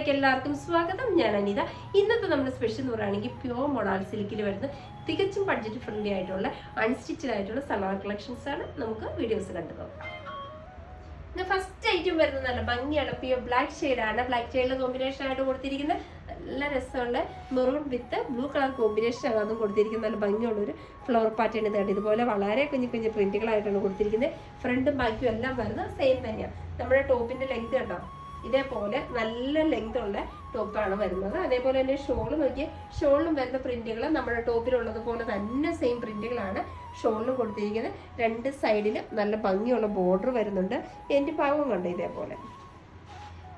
എല്ലാവർക്കും സ്വാഗതം. ഞാൻ അനിത. ഇന്നത്തെ നമ്മുടെ സ്പെഷ്യൽ എന്ന് പറയുകയാണെങ്കിൽ പ്യോർ മൊഡാൾ സിൽക്കിൽ വരുന്ന തികച്ചും ബഡ്ജറ്റ് ഫ്രണ്ട്ലി ആയിട്ടുള്ള അൺസ്റ്റിച്ചഡ് ആയിട്ടുള്ള സൽവാർ കളക്ഷൻസ് ആണ്. നമുക്ക് വീഡിയോസ് കണ്ടു നോക്കാം. ഫസ്റ്റ് ഐറ്റം വരുന്നത് നല്ല ഭംഗിയാണ്, പ്യോർ ബ്ലാക്ക് ഷെയ്ഡാണ്. ബ്ലാക്ക് ഷെയ്ഡിലെ കോമ്പിനേഷൻ ആയിട്ട് കൊടുത്തിരിക്കുന്ന നല്ല രസമുള്ള മെറൂൺ വിത്ത് ബ്ലൂ കളർ കോമ്പിനേഷൻ ആണ് അതും കൊടുത്തിരിക്കുന്നത്. നല്ല ഭംഗിയുള്ളൊരു ഫ്ലവർ പാറ്റേൺ ഇതാണ്. ഇതുപോലെ വളരെ കുഞ്ഞു കുഞ്ഞു പ്രിന്റുകളായിട്ടാണ് കൊടുത്തിരിക്കുന്നത്. ഫ്രണ്ടും ബാക്കും എല്ലാം വരുന്നത് സെയിം തന്നെയാണ്. നമ്മുടെ ടോപ്പിന്റെ ലെങ്ത് കണ്ടോ, ഇതേപോലെ നല്ല ലെങ്ത് ഉള്ള ടോപ്പാണ് വരുന്നത്. അതേപോലെ തന്നെ ഷോൾ നോക്കിയ ഷോളിലും വരുന്ന പ്രിന്റുകൾ നമ്മുടെ ടോപ്പിലുള്ളത് പോലെ തന്നെ സെയിം പ്രിന്റുകളാണ് ഷോളിലും കൊടുത്തിരിക്കുന്നത്. രണ്ട് സൈഡിലും നല്ല ഭംഗിയുള്ള ബോർഡർ വരുന്നുണ്ട്. എൻ്റെ ഭാഗം കണ്ടോ, ഇതേപോലെ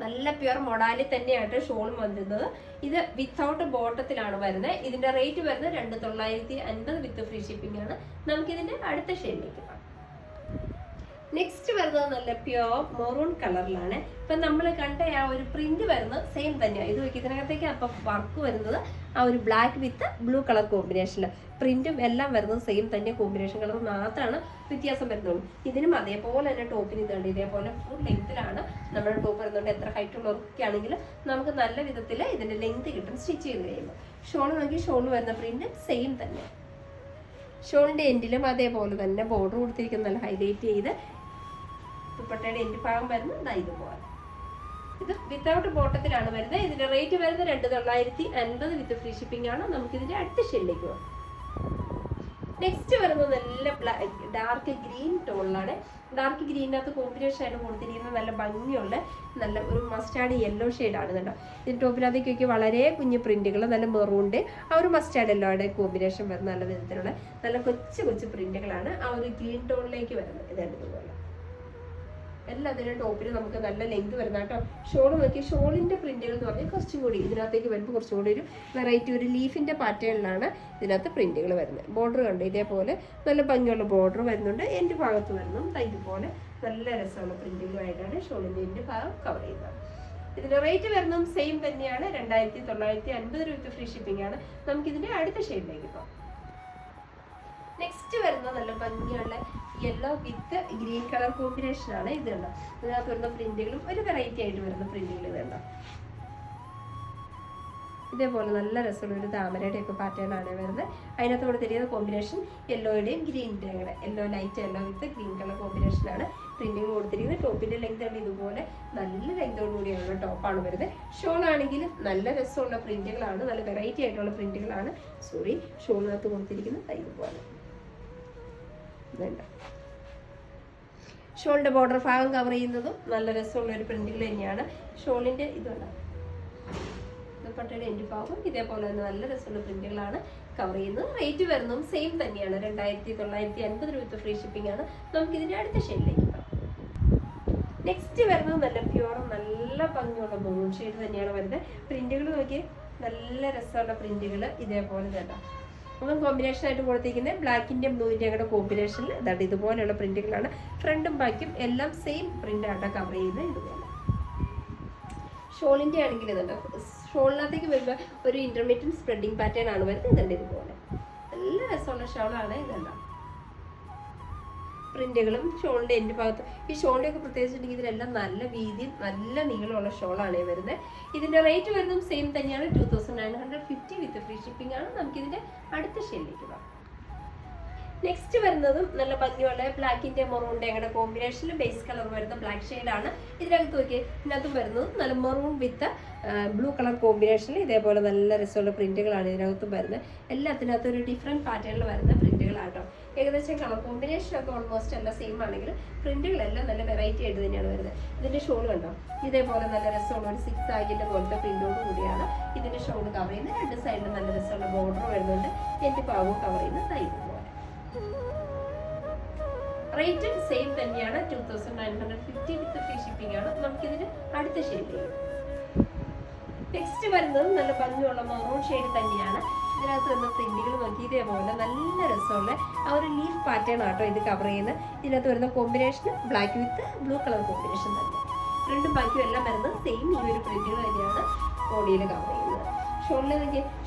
നല്ല പ്യുവർ മൊഡാലിൽ തന്നെയായിട്ട് ഷോളും വരുന്നത്. ഇത് വിത്തൗട്ട് ബോട്ടത്തിലാണ് വരുന്നത്. ഇതിന്റെ റേറ്റ് വരുന്നത് 2950 വിത്ത് ഫ്രീ ഷിപ്പിംഗ് ആണ്. നമുക്കിതിന്റെ അടുത്ത ഷെയ്ഡിലേക്ക് പോകാം. നെക്സ്റ്റ് വരുന്നത് നല്ല പ്യോർ മെറൂൺ കളറിലാണ്. ഇപ്പൊ നമ്മൾ കണ്ട ആ ഒരു പ്രിന്റ് വരുന്നത് സെയിം തന്നെയാണ്. ഇത് ഇതിനകത്തേക്ക് അപ്പൊ വർക്ക് വരുന്നത് ആ ഒരു ബ്ലാക്ക് വിത്ത് ബ്ലൂ കളർ കോമ്പിനേഷനിൽ പ്രിന്റും എല്ലാം വരുന്നത് സെയിം തന്നെ. കോമ്പിനേഷൻ കളർ മാത്രമാണ് വ്യത്യാസം വരുന്നുള്ളൂ. ഇതിനും അതേപോലെ തന്നെ ടോപ്പിന് ഇതുണ്ട്. ഇതേപോലെ ഫുൾ ലെങ്ത്തിലാണ് നമ്മുടെ ടോപ്പ് വരുന്നുണ്ട്. എത്ര ഹൈറ്റ് ഉള്ളവർക്കൊക്കെ ആണെങ്കിൽ നമുക്ക് നല്ല വിധത്തിൽ ഇതിന്റെ ലെങ്ത് കിട്ടും സ്റ്റിച്ച് ചെയ്ത് കഴിയുമ്പോൾ. ഷോൾ നോക്കി ഷോൾ വരുന്ന പ്രിന്റ് സെയിം തന്നെ. ഷോളിന്റെ എൻഡിലും അതേപോലെ തന്നെ ബോർഡർ കൊടുത്തിരിക്കുന്ന നല്ല ഹൈലൈറ്റ് ചെയ്ത് ദുപ്പട്ടയുടെ എൻഡ് ഭാഗം വരുന്നത് ഇതുപോലെ. ഇത് വിത്തൗട്ട് ബോട്ടത്തിലാണ് വരുന്നത്. ഇതിന്റെ റേറ്റ് വരുന്നത് 2950 വിത്ത് ഫ്രീ ഷിപ്പിംഗ് ആണ്. നമുക്ക് ഇതിന്റെ അടുത്ത ഷെയ്ഡിലേക്ക് പോകാം. നെക്സ്റ്റ് വരുന്നത് നല്ല ഡാർക്ക് ഗ്രീൻ ടോണിലാണ്. ഡാർക്ക് ഗ്രീനകത്ത് കോമ്പിനേഷൻ ആയിട്ട് കൊടുത്തിരിക്കുന്നത് നല്ല ഭംഗിയുള്ള നല്ല ഒരു മസ്റ്റാർഡ് യെല്ലോ ഷെയ്ഡാണ് കേട്ടോ. ഇതിന്റെ ടോപ്പിനകത്തേക്കൊക്കെ വളരെ കുഞ്ഞു പ്രിന്റുകൾ നല്ല മെറൂണിന്റെ ആ ഒരു മസ്റ്റാർഡ് യെല്ലോയുടെ കോമ്പിനേഷൻ വരുന്ന നല്ല വിധത്തിലുള്ള നല്ല കൊച്ചു കൊച്ചു പ്രിന്റുകളാണ് ആ ഒരു ഗ്രീൻ ടോണിലേക്ക് വരുന്നത്. ഇതാണ് ഇതുപോലെ എല്ലാത്തിനും ടോപ്പിൽ നമുക്ക് നല്ല ലെങ്ത് വരുന്ന കേട്ടോ. ഷോൾ നോക്കി ഷോളിന്റെ പ്രിന്റുകൾ എന്ന് പറഞ്ഞാൽ കുറച്ചും കൂടി ഇതിനകത്തേക്ക് വരുമ്പോൾ കുറച്ചും കൂടി ഒരു വെറൈറ്റി ഒരു ലീഫിന്റെ പാറ്റേണിലാണ് ഇതിനകത്ത് പ്രിന്റുകൾ വരുന്നത്. ബോർഡർ കണ്ട് ഇതേപോലെ നല്ല ഭംഗിയുള്ള ബോർഡർ വരുന്നുണ്ട്. എൻ്റെ ഭാഗത്ത് വരുന്നു ഇതുപോലെ നല്ല രസമുള്ള പ്രിന്റുകളായിട്ടാണ് ഷോളിന്റെ എൻ്റെ ഭാഗം കവർ ചെയ്യുന്നത്. ഇതിന്റെ റേറ്റ് വരുന്നതും സെയിം തന്നെയാണ്. 2950 വിത്ത് ഫ്രീ ഷിപ്പിംഗ് ആണ്. നമുക്കിതിന്റെ അടുത്ത ഷെയ്ഡിലേക്ക് പോകാം. നെക്സ്റ്റ് വരുന്നത് നല്ല ഭംഗിയുള്ള യെല്ലോ വിത്ത് ഗ്രീൻ കളർ കോമ്പിനേഷൻ ആണ്. ഇത് കണ്ടോ, ഇതിനകത്ത് വരുന്ന പ്രിന്റുകളും ഒരു വെറൈറ്റി ആയിട്ട് വരുന്ന പ്രിന്റുകൾ ഇത് കണ്ടോ. ഇതേപോലെ നല്ല രസമുള്ള ഒരു താമരയുടെ ഒക്കെ പാറ്റേൺ ആണ് വരുന്നത്. അതിനകത്ത് കൊടുത്തിരിക്കുന്ന കോമ്പിനേഷൻ യെല്ലോയുടെയും ഗ്രീനിന്റെയും കൂടെ, യെല്ലോ ലൈറ്റ് യെല്ലോ വിത്ത് ഗ്രീൻ കളർ കോമ്പിനേഷനാണ് പ്രിന്റുകൾ കൊടുത്തിരിക്കുന്നത്. ടോപ്പിന്റെ ലെങ്ത് ആണ് ഇതുപോലെ നല്ല ലെങ്തോട് കൂടിയുള്ള ടോപ്പാണ് വരുന്നത്. ഷോൾ ആണെങ്കിൽ നല്ല രസമുള്ള പ്രിന്റുകളാണ്, നല്ല വെറൈറ്റി ആയിട്ടുള്ള പ്രിന്റുകളാണ് ഷോളിനകത്ത് കൊടുത്തിരിക്കുന്നത് ഇതുപോലെ. ഷോളിന്റെ ബോർഡർ ഭാഗം കവർ ചെയ്യുന്നതും നല്ല രസമുള്ള ഒരു പ്രിന്റുകൾ തന്നെയാണ്. ഷോളിന്റെ ഇതുണ്ട് ദുപ്പട്ടയുടെ എൻ്റെ ഭാഗം ഇതേപോലെ തന്നെ നല്ല രസമുള്ള പ്രിന്റുകളാണ് കവർ ചെയ്യുന്നത്. റേറ്റ് വരുന്നതും സെയിം തന്നെയാണ്. 2950 വിത്ത് ഫ്രീ ഷിപ്പിംഗ് ആണ്. നമുക്ക് ഇതിന്റെ അടുത്ത ഷെയ്ഡിലേക്ക് പോകാം. നെക്സ്റ്റ് വരുന്നത് നല്ല പ്യൂർ നല്ല ഭംഗിയുള്ള മെറൂൺ ഷെയ്ഡ് തന്നെയാണ് വരുന്നത്. പ്രിന്റുകൾ നോക്കി നല്ല രസമുള്ള പ്രിന്റുകൾ ഇതേപോലെ തന്നെ കോമ്പിനേഷൻ ആയിട്ട് കൊടുത്തിരിക്കുന്നത് ബ്ലാക്കിന്റെ ബ്ലൂവിന്റെ കൂടെ കോമ്പിനേഷനിൽ ഇതാണ്. ഇതുപോലെയുള്ള പ്രിന്റുകളാണ്. ഫ്രണ്ടും ബാക്കും എല്ലാം സെയിം പ്രിന്റ് ആയിട്ട് കവർ ചെയ്യുന്നത്. ഇതുപോലെ ഷോളിന്റെ ആണെങ്കിൽ ഇതുണ്ട്. ഷോളിനകത്തേക്ക് വരുമ്പോൾ ഒരു ഇന്റർമീഡിയറ്റ് സ്പ്രെഡിങ് പാറ്റേൺ ആണ് വരുന്നത്. ഇതുണ്ട് ഇതുപോലെ നല്ല രസമുള്ള ഷോളാണ്. ഇതുണ്ട് പ്രിന്റുകളും ഷോളിന്റെ എൻ്റെ ഭാഗത്ത്. ഈ ഷോളിന്റെ ഒക്കെ പ്രത്യേകിച്ചിട്ടുണ്ടെങ്കിൽ ഇതിലെല്ലാം നല്ല വീതിയും നല്ല നീളമുള്ള ഷോളാണ് വരുന്നത്. ഇതിന്റെ റേറ്റ് വരുന്നതും സെയിം തന്നെയാണ്. 2950 വിത്ത് ഫ്രീ ഷിപ്പിംഗ് ആണ്. നമുക്കിതിന്റെ അടുത്ത ഷെയ്ഡിലേക്ക് പോകാം. നെക്സ്റ്റ് വരുന്നതും നല്ല ഭംഗിയുള്ള ബ്ലാക്കിന്റെ മെറൂണിന്റെ കൂടെ കോമ്പിനേഷനിൽ ബേസ് കളർ വരുന്ന ബ്ലാക്ക് ഷെയ്ഡാണ്. ഇതിനകത്ത് നോക്കി ഇതിനകത്തും വരുന്നത് നല്ല മെറൂൺ വിത്ത് ബ്ലൂ കളർ കോമ്പിനേഷനിൽ ഇതേപോലെ നല്ല രസമുള്ള പ്രിന്റുകളാണ് ഇതിനകത്തും വരുന്നത്. എല്ലാത്തിനകത്തും ഒരു ഡിഫറെന്റ് പാറ്റേണിൽ വരുന്ന പ്രിന്റുകളാട്ടോ. ഏകദേശം കളർ കോമ്പിനേഷനൊക്കെ ഓൾമോസ്റ്റ് എല്ലാം സെയിം ആണെങ്കിൽ പ്രിന്റുകളെല്ലാം നല്ല വെറൈറ്റി ആയിട്ട് തന്നെയാണ് വരുന്നത്. ഇതിന്റെ ഷോൾ കണ്ടോ, ഇതേപോലെ നല്ല രസമുള്ള ഒരു 6 ആഗിന്റെ പോലത്തെ പ്രിന്റോട് കൂടിയാണ് ഇതിന്റെ ഷോൾ കവർ ചെയ്യുന്നത്. രണ്ട് സൈഡിലും നല്ല രസമുള്ള ബോർഡർ വരുന്നുണ്ട്. എൻ്റെ ഭാഗവും കവർ ചെയ്യുന്നത് ഇതുപോലെ. റേറ്റ് സെയിം തന്നെയാണ്. 2950 വിത്ത് ഫ്രീ ഷിപ്പിംഗ് ആണ്. നമുക്കിതിന് അടുത്ത ഷെയ്ഡിലേക്ക്. നെക്സ്റ്റ് വരുന്നത് നല്ല ഭംഗിയുള്ള മെറൂൺ ഷെയ്ഡ് തന്നെയാണ്. ഇതിനകത്ത് വരുന്ന പ്രിന്റുകൾ നോക്കി ഇതേപോലെ നല്ല രസമുള്ള ആ ഒരു ലീഫ് പാറ്റേൺ ആട്ടോ ഇത് കവർ ചെയ്യുന്നത്. ഇതിനകത്ത് വരുന്ന combination black with blue colour combination തന്നെ. രണ്ടും ബാക്കിയും എല്ലാം വരുന്നത് സെയിം ഈ ഒരു പ്രിന്റുകൾ തന്നെയാണ് ബോഡിയിൽ കവർ ചെയ്യുന്നത്.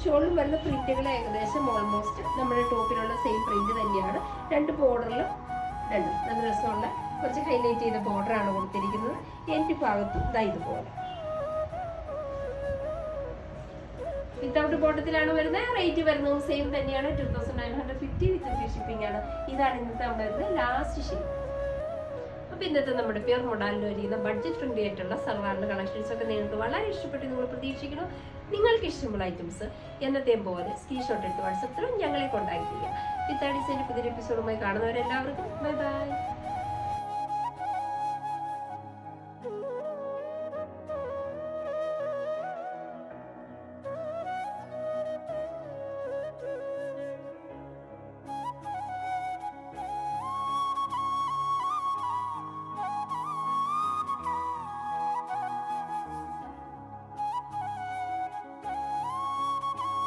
ഷോളിലും വരുന്ന പ്രിന്റുകൾ ഏകദേശം ഓൾമോസ്റ്റ് നമ്മുടെ ടോപ്പിലുള്ള സെയിം പ്രിന്റ് തന്നെയാണ്. രണ്ട് ബോർഡറിലും രണ്ടും നല്ല രസമുള്ള കുറച്ച് ഹൈലൈറ്റ് ചെയ്ത ബോർഡറാണ് കൊടുത്തിരിക്കുന്നത്. എൻ്റെ ഭാഗത്തും ഇതാ ഇതുപോലെ വിത്തൗട്ട് ബോട്ടത്തിലാണ് വരുന്നത്. റേറ്റ് വരുന്നത് സെയിം തന്നെയാണ്, 2950 വിത്ത് ഫ്രീ ഷിപ്പിംഗ് ആണ്. ഇതാണ് ഇന്നത്തെ നമ്മുടെ വരുന്നത് ലാസ്റ്റ് ഷെയ്ഡ്. അപ്പോൾ ഇന്നത്തെ നമ്മുടെ പ്യുർ മോഡലിൽ വരുന്ന ബഡ്ജറ്റ് ഫ്രണ്ട്ലി ആയിട്ടുള്ള സൽവാറിൻ്റെ കളക്ഷൻസ് ഒക്കെ നിങ്ങൾക്ക് വളരെ ഇഷ്ടപ്പെട്ട് നിങ്ങൾ പ്രതീക്ഷിക്കണം. നിങ്ങൾക്ക് ഇഷ്ടമുള്ള ഐറ്റംസ് എന്നത്തെയും പോലെ സ്ക്രീൻഷോട്ട് എടുത്ത് വാട്സപ്പിലും ഞങ്ങളെ കോൺടാക്ട് ചെയ്യുക. വിത്ത് ഡിസൈൻ്റെ പുതിയൊരു എപ്പിസോഡുമായി കാണുന്നവരെല്ലാവർക്കും ബൈ ബൈ.